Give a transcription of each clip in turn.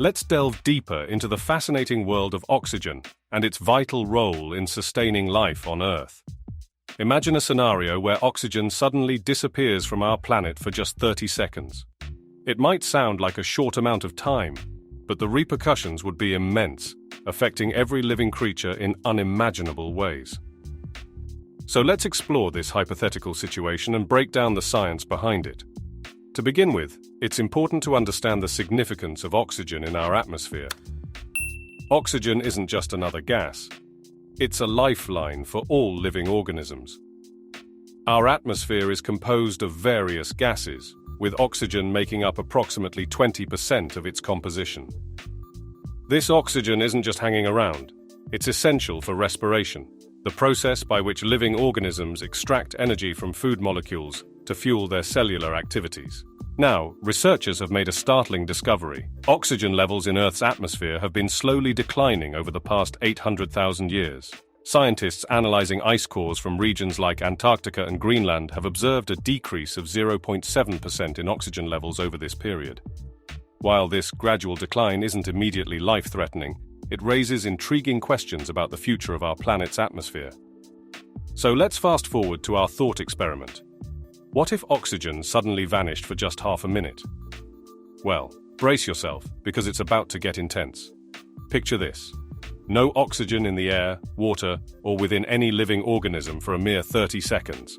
Let's delve deeper into the fascinating world of oxygen and its vital role in sustaining life on Earth. Imagine a scenario where oxygen suddenly disappears from our planet for just 30 seconds. It might sound like a short amount of time, but the repercussions would be immense, affecting every living creature in unimaginable ways. So let's explore this hypothetical situation and break down the science behind it. To begin with, it's important to understand the significance of oxygen in our atmosphere. Oxygen isn't just another gas. It's a lifeline for all living organisms. Our atmosphere is composed of various gases, with oxygen making up approximately 20% of its composition. This oxygen isn't just hanging around. It's essential for respiration, the process by which living organisms extract energy from food molecules to fuel their cellular activities. Now, researchers have made a startling discovery. Oxygen levels in Earth's atmosphere have been slowly declining over the past 800,000 years. Scientists analyzing ice cores from regions like Antarctica and Greenland have observed a decrease of 0.7% in oxygen levels over this period. While this gradual decline isn't immediately life-threatening, it raises intriguing questions about the future of our planet's atmosphere. So let's fast forward to our thought experiment. What if oxygen suddenly vanished for just half a minute? Well, brace yourself, because it's about to get intense. Picture this. No oxygen in the air, water, or within any living organism for a mere 30 seconds.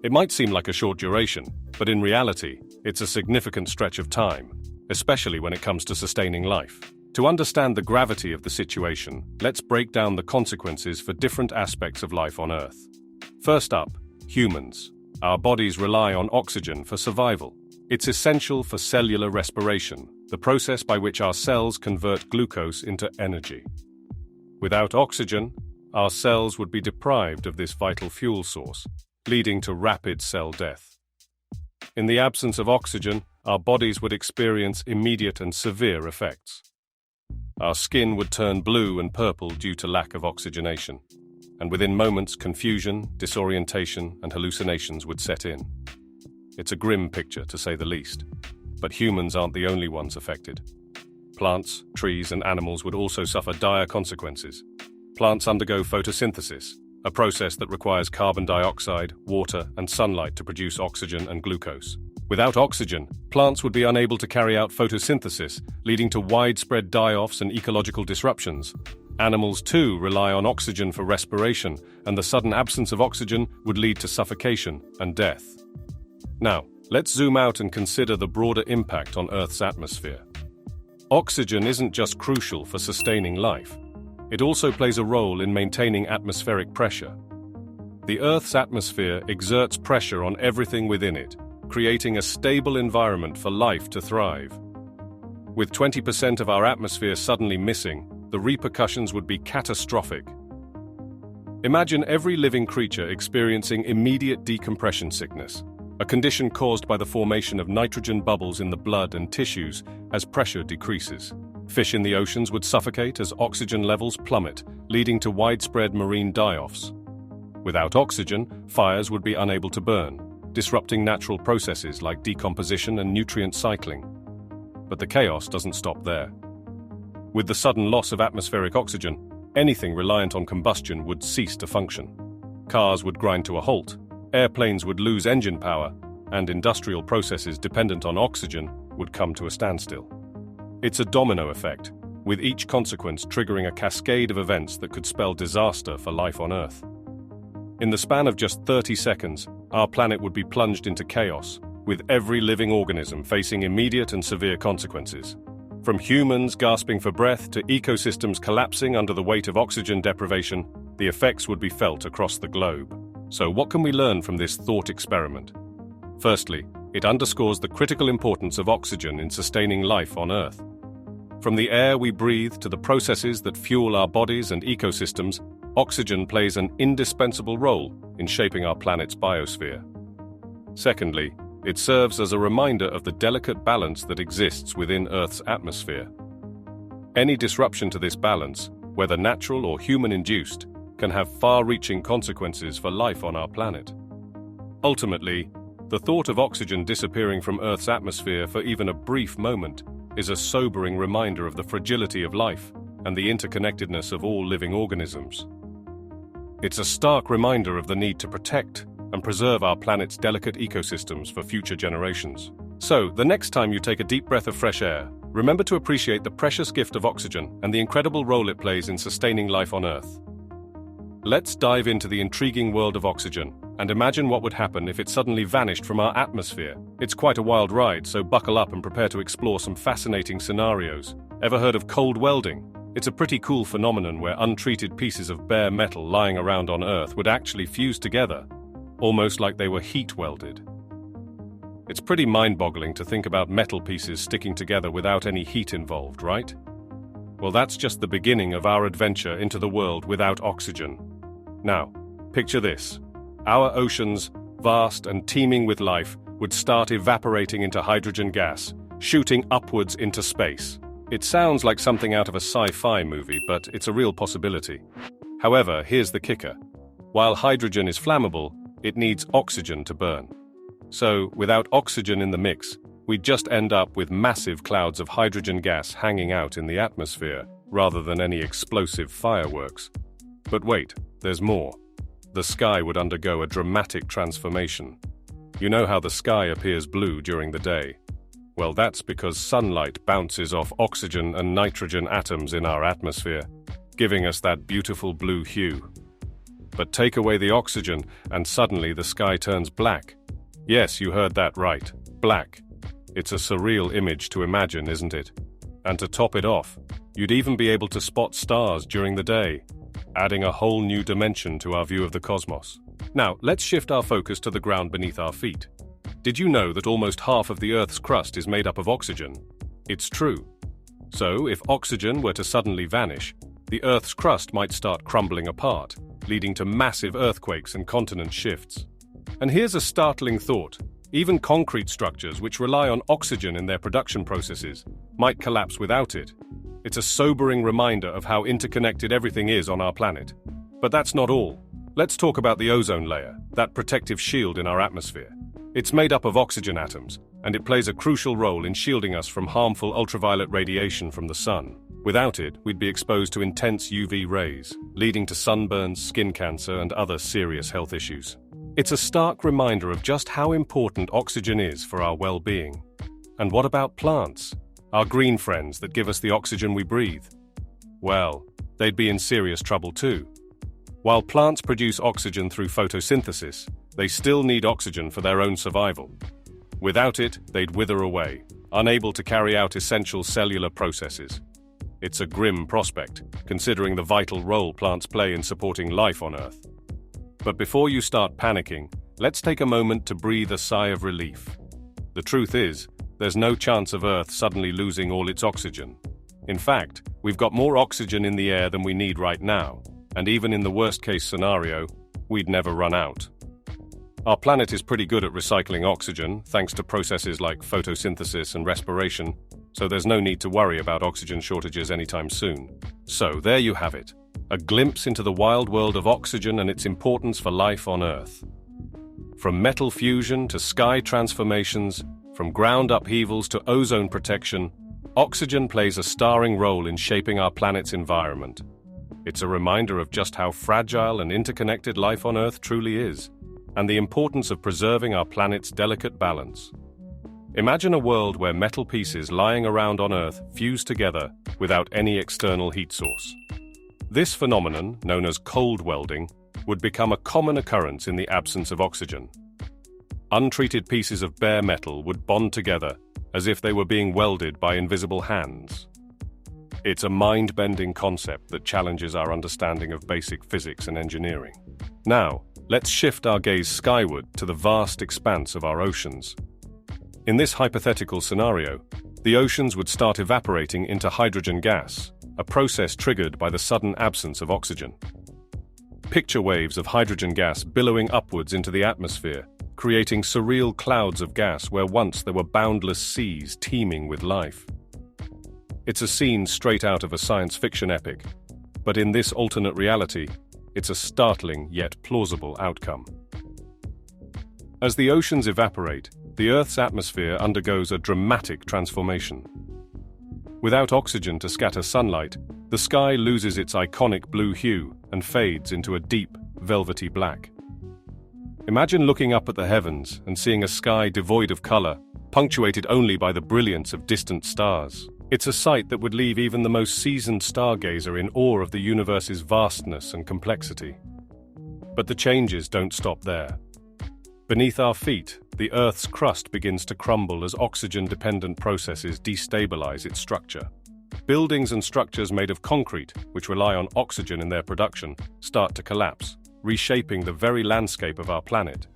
It might seem like a short duration, but in reality, it's a significant stretch of time, especially when it comes to sustaining life. To understand the gravity of the situation, let's break down the consequences for different aspects of life on Earth. First up, humans. Our bodies rely on oxygen for survival. It's essential for cellular respiration, the process by which our cells convert glucose into energy. Without oxygen, our cells would be deprived of this vital fuel source, leading to rapid cell death. In the absence of oxygen, our bodies would experience immediate and severe effects. Our skin would turn blue and purple due to lack of oxygenation, and within moments confusion, disorientation, and hallucinations would set in. It's a grim picture, to say the least, but humans aren't the only ones affected. Plants, trees, and animals would also suffer dire consequences. Plants undergo photosynthesis, a process that requires carbon dioxide, water, and sunlight to produce oxygen and glucose. Without oxygen, plants would be unable to carry out photosynthesis, leading to widespread die-offs and ecological disruptions. Animals, too, rely on oxygen for respiration, and the sudden absence of oxygen would lead to suffocation and death. Now, let's zoom out and consider the broader impact on Earth's atmosphere. Oxygen isn't just crucial for sustaining life. It also plays a role in maintaining atmospheric pressure. The Earth's atmosphere exerts pressure on everything within it, creating a stable environment for life to thrive. With 20% of our atmosphere suddenly missing, the repercussions would be catastrophic. Imagine every living creature experiencing immediate decompression sickness, a condition caused by the formation of nitrogen bubbles in the blood and tissues as pressure decreases. Fish in the oceans would suffocate as oxygen levels plummet, leading to widespread marine die-offs. Without oxygen, fires would be unable to burn, disrupting natural processes like decomposition and nutrient cycling. But the chaos doesn't stop there. With the sudden loss of atmospheric oxygen, anything reliant on combustion would cease to function. Cars would grind to a halt, airplanes would lose engine power, and industrial processes dependent on oxygen would come to a standstill. It's a domino effect, with each consequence triggering a cascade of events that could spell disaster for life on Earth. In the span of just 30 seconds, our planet would be plunged into chaos, with every living organism facing immediate and severe consequences. From humans gasping for breath to ecosystems collapsing under the weight of oxygen deprivation, the effects would be felt across the globe. So what can we learn from this thought experiment? Firstly, it underscores the critical importance of oxygen in sustaining life on Earth. From the air we breathe to the processes that fuel our bodies and ecosystems, oxygen plays an indispensable role in shaping our planet's biosphere. Secondly, it serves as a reminder of the delicate balance that exists within Earth's atmosphere. Any disruption to this balance, whether natural or human-induced, can have far-reaching consequences for life on our planet. Ultimately, the thought of oxygen disappearing from Earth's atmosphere for even a brief moment is a sobering reminder of the fragility of life and the interconnectedness of all living organisms. It's a stark reminder of the need to protect and preserve our planet's delicate ecosystems for future generations. So, the next time you take a deep breath of fresh air, remember to appreciate the precious gift of oxygen and the incredible role it plays in sustaining life on Earth. Let's dive into the intriguing world of oxygen and imagine what would happen if it suddenly vanished from our atmosphere. It's quite a wild ride, so buckle up and prepare to explore some fascinating scenarios. Ever heard of cold welding? It's a pretty cool phenomenon where untreated pieces of bare metal lying around on Earth would actually fuse together, almost like they were heat welded. It's pretty mind-boggling to think about metal pieces sticking together without any heat involved, right? Well, that's just the beginning of our adventure into the world without oxygen. Now, picture this. Our oceans, vast and teeming with life, would start evaporating into hydrogen gas, shooting upwards into space. It sounds like something out of a sci-fi movie, but it's a real possibility. However, here's the kicker. While hydrogen is flammable, it needs oxygen to burn. So, without oxygen in the mix, we'd just end up with massive clouds of hydrogen gas hanging out in the atmosphere, rather than any explosive fireworks. But wait, there's more. The sky would undergo a dramatic transformation. You know how the sky appears blue during the day? Well, that's because sunlight bounces off oxygen and nitrogen atoms in our atmosphere, giving us that beautiful blue hue. But take away the oxygen, and suddenly the sky turns black. Yes, you heard that right. Black. It's a surreal image to imagine, isn't it? And to top it off, you'd even be able to spot stars during the day, adding a whole new dimension to our view of the cosmos. Now, let's shift our focus to the ground beneath our feet. Did you know that almost half of the Earth's crust is made up of oxygen? It's true. So, if oxygen were to suddenly vanish, the Earth's crust might start crumbling apart, leading to massive earthquakes and continent shifts. And here's a startling thought. Even concrete structures which rely on oxygen in their production processes might collapse without it. It's a sobering reminder of how interconnected everything is on our planet. But that's not all. Let's talk about the ozone layer, that protective shield in our atmosphere. It's made up of oxygen atoms, and it plays a crucial role in shielding us from harmful ultraviolet radiation from the sun. Without it, we'd be exposed to intense UV rays, leading to sunburns, skin cancer, and other serious health issues. It's a stark reminder of just how important oxygen is for our well-being. And what about plants? Our green friends that give us the oxygen we breathe? Well, they'd be in serious trouble too. While plants produce oxygen through photosynthesis, they still need oxygen for their own survival. Without it, they'd wither away, unable to carry out essential cellular processes. It's a grim prospect, considering the vital role plants play in supporting life on Earth. But before you start panicking, let's take a moment to breathe a sigh of relief. The truth is, there's no chance of Earth suddenly losing all its oxygen. In fact, we've got more oxygen in the air than we need right now, and even in the worst-case scenario, we'd never run out. Our planet is pretty good at recycling oxygen, thanks to processes like photosynthesis and respiration, so there's no need to worry about oxygen shortages anytime soon. So, there you have it. A glimpse into the wild world of oxygen and its importance for life on Earth. From metal fusion to sky transformations, from ground upheavals to ozone protection, oxygen plays a starring role in shaping our planet's environment. It's a reminder of just how fragile and interconnected life on Earth truly is, and the importance of preserving our planet's delicate balance. Imagine a world where metal pieces lying around on Earth fuse together without any external heat source. This phenomenon, known as cold welding, would become a common occurrence in the absence of oxygen. Untreated pieces of bare metal would bond together as if they were being welded by invisible hands. It's a mind-bending concept that challenges our understanding of basic physics and engineering. Now, let's shift our gaze skyward to the vast expanse of our oceans. In this hypothetical scenario, the oceans would start evaporating into hydrogen gas, a process triggered by the sudden absence of oxygen. Picture waves of hydrogen gas billowing upwards into the atmosphere, creating surreal clouds of gas where once there were boundless seas teeming with life. It's a scene straight out of a science fiction epic, but in this alternate reality, it's a startling yet plausible outcome. As the oceans evaporate, the Earth's atmosphere undergoes a dramatic transformation. Without oxygen to scatter sunlight, the sky loses its iconic blue hue and fades into a deep, velvety black. Imagine looking up at the heavens and seeing a sky devoid of color, punctuated only by the brilliance of distant stars. It's a sight that would leave even the most seasoned stargazer in awe of the universe's vastness and complexity. But the changes don't stop there. Beneath our feet, the Earth's crust begins to crumble as oxygen-dependent processes destabilize its structure. Buildings and structures made of concrete, which rely on oxygen in their production, start to collapse, reshaping the very landscape of our planet.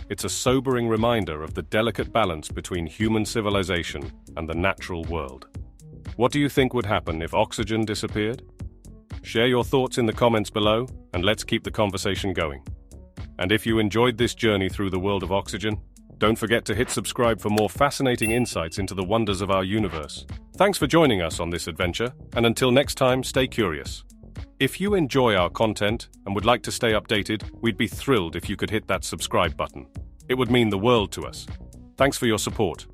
It's a sobering reminder of the delicate balance between human civilization and the natural world. What do you think would happen if oxygen disappeared? Share your thoughts in the comments below, and let's keep the conversation going. And if you enjoyed this journey through the world of oxygen, don't forget to hit subscribe for more fascinating insights into the wonders of our universe. Thanks for joining us on this adventure, and until next time, stay curious. If you enjoy our content and would like to stay updated, we'd be thrilled if you could hit that subscribe button. It would mean the world to us. Thanks for your support.